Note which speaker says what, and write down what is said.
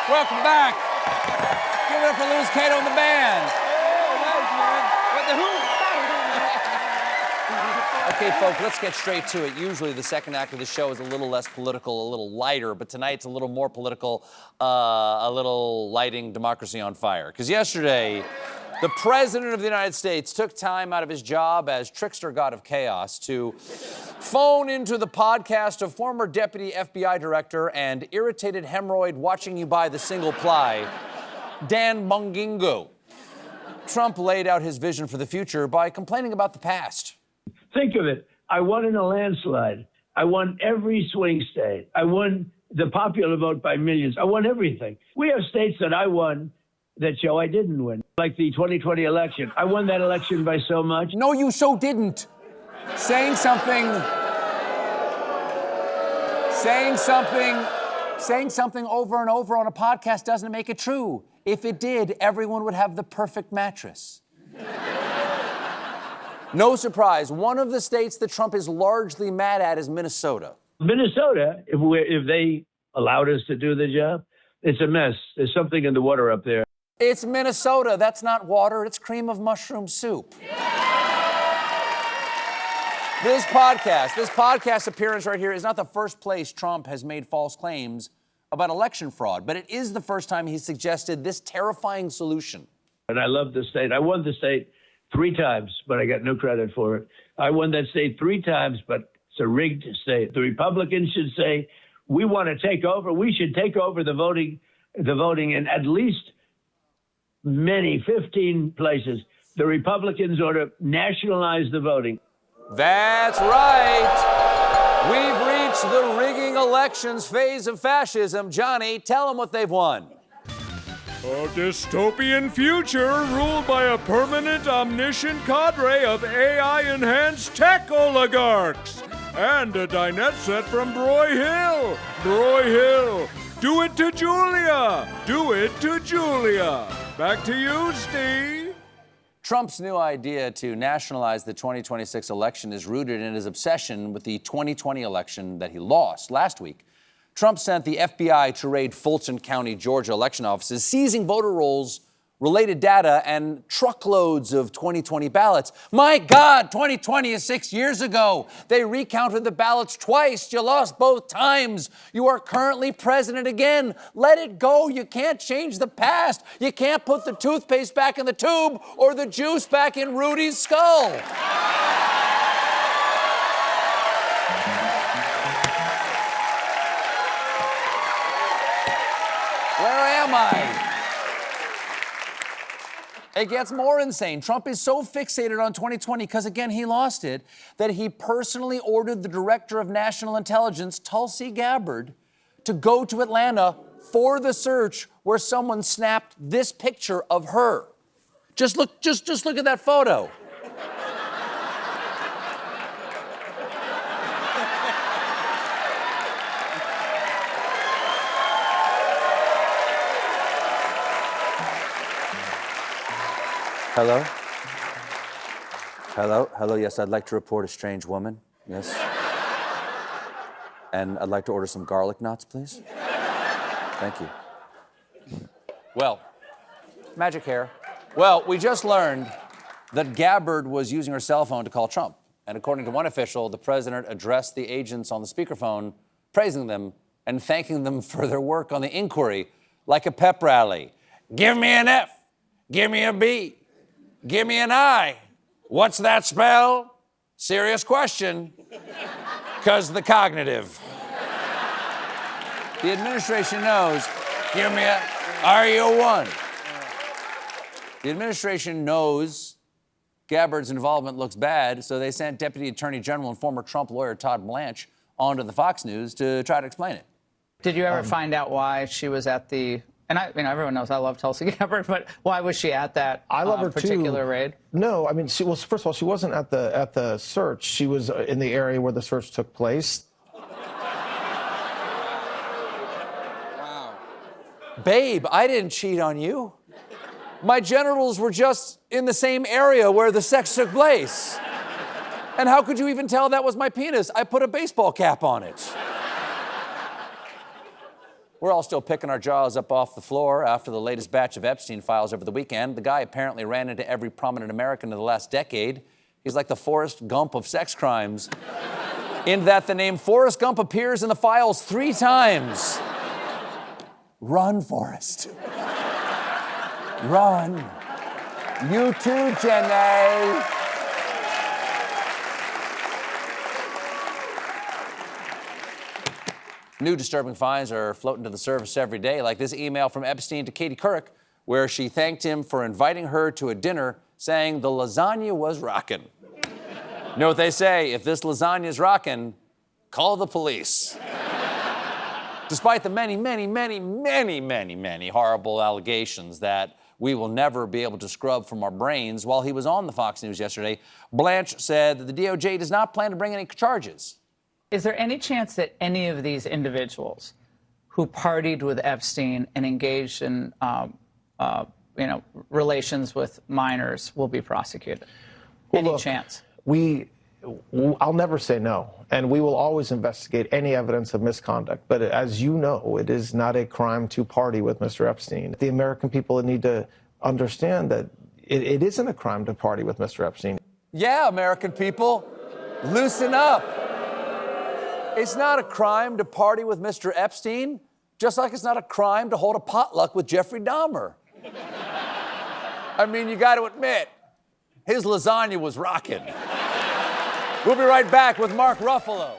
Speaker 1: Welcome back. Give it up for Louis Cato and the band. Okay, folks, let's get straight to it. Usually the second act of the show is a little less political, a little lighter, but tonight it's a little more political, a little lighting democracy on fire. Because yesterday, the President of the United States took time out of his job as trickster god of chaos to phone into the podcast of former Deputy FBI Director and irritated hemorrhoid watching you buy the single ply, Dan Bungingo. Trump laid out his vision for the future by complaining about the past.
Speaker 2: Think of it. I won in a landslide. I won every swing state. I won the popular vote by millions. I won everything. We have states that I won that show I didn't win, like the 2020 election. I won that election by so much.
Speaker 1: No, you so didn't. Saying something over and over on a podcast doesn't make it true. If it did, everyone would have the perfect mattress. No surprise, one of the states that Trump is largely mad at is Minnesota.
Speaker 2: Minnesota, if they allowed us to do the job, it's a mess. There's something in the water up there.
Speaker 1: It's Minnesota. That's not water. It's cream of mushroom soup. This podcast appearance right here is not the first place Trump has made false claims about election fraud, but it is the first time he suggested this terrifying solution.
Speaker 2: And I love the state. I won the state 3 times, but I got no credit for it. I won that state 3 times, but it's a rigged state. The Republicans should say, we want to take over. We should take over the voting in at least 15 places. The Republicans ought to nationalize the voting.
Speaker 1: That's right. We've reached the rigging elections phase of fascism. Johnny, tell them what they've won.
Speaker 3: A dystopian future ruled by a permanent, omniscient cadre of AI-enhanced tech oligarchs. And a dinette set from Broy Hill. Broy Hill. Do it to Julia. Do it to Julia. Back to you, Steve.
Speaker 1: Trump's new idea to nationalize the 2026 election is rooted in his obsession with the 2020 election that he lost last week. Trump sent the FBI to raid Fulton County, Georgia election offices, seizing voter rolls, related data, and truckloads of 2020 ballots. My God, 2020 is 6 years ago. They recounted the ballots twice. You lost both times. You are currently president again. Let it go. You can't change the past. You can't put the toothpaste back in the tube or the juice back in Rudy's skull. Where am I? It gets more insane. Trump is so fixated on 2020 because, again, he lost it, that he personally ordered the director of national intelligence, Tulsi Gabbard, to go to Atlanta for the search where someone snapped this picture of her. Just look at that photo. Hello? Hello, yes, I'd like to report a strange woman, yes. And I'd like to order some garlic knots, please. Thank you. Well, magic hair. Well, we just learned that Gabbard was using her cell phone to call Trump. And according to one official, the president addressed the agents on the speakerphone, praising them and thanking them for their work on the inquiry like a pep rally. Give me an F, give me a B. Give me an I. What's that spell? Serious question. 'Cause the cognitive. The administration knows. Give me a RU1. The administration knows Gabbard's involvement looks bad, so they sent Deputy Attorney General and former Trump lawyer Todd Blanche onto the Fox News to try to explain it.
Speaker 4: Did you ever find out why she was at the... And everyone knows I love Tulsi Gabbard, but why was she at that particular raid?
Speaker 5: No, I mean, first of all, she wasn't at the search. She was in the area where the search took place.
Speaker 1: Wow. Babe, I didn't cheat on you. My genitals were just in the same area where the sex took place. And how could you even tell that was my penis? I put a baseball cap on it. We're all still picking our jaws up off the floor after the latest batch of Epstein files over the weekend. The guy apparently ran into every prominent American in the last decade. He's like the Forrest Gump of sex crimes, in that the name Forrest Gump appears in the files 3 times. Run, Forrest. Run. You too, Jenny. New disturbing finds are floating to the surface every day, like this email from Epstein to Katie Couric, where she thanked him for inviting her to a dinner, saying the lasagna was rockin'. You know what they say, if this lasagna's rockin', call the police. Despite the many horrible allegations that we will never be able to scrub from our brains, while he was on the Fox News yesterday, Blanche said that the DOJ does not plan to bring any charges.
Speaker 4: Is there any chance that any of these individuals who partied with Epstein and engaged in, relations with minors will be prosecuted?
Speaker 5: Well,
Speaker 4: Any
Speaker 5: look,
Speaker 4: chance?
Speaker 5: I'll never say no, and we will always investigate any evidence of misconduct. But as you know, it is not a crime to party with Mr. Epstein. The American people need to understand that it isn't a crime to party with Mr. Epstein.
Speaker 1: Yeah, American people, loosen up. It's not a crime to party with Mr. Epstein, just like it's not a crime to hold a potluck with Jeffrey Dahmer. I mean, you got to admit, his lasagna was rocking. We'll be right back with Mark Ruffalo.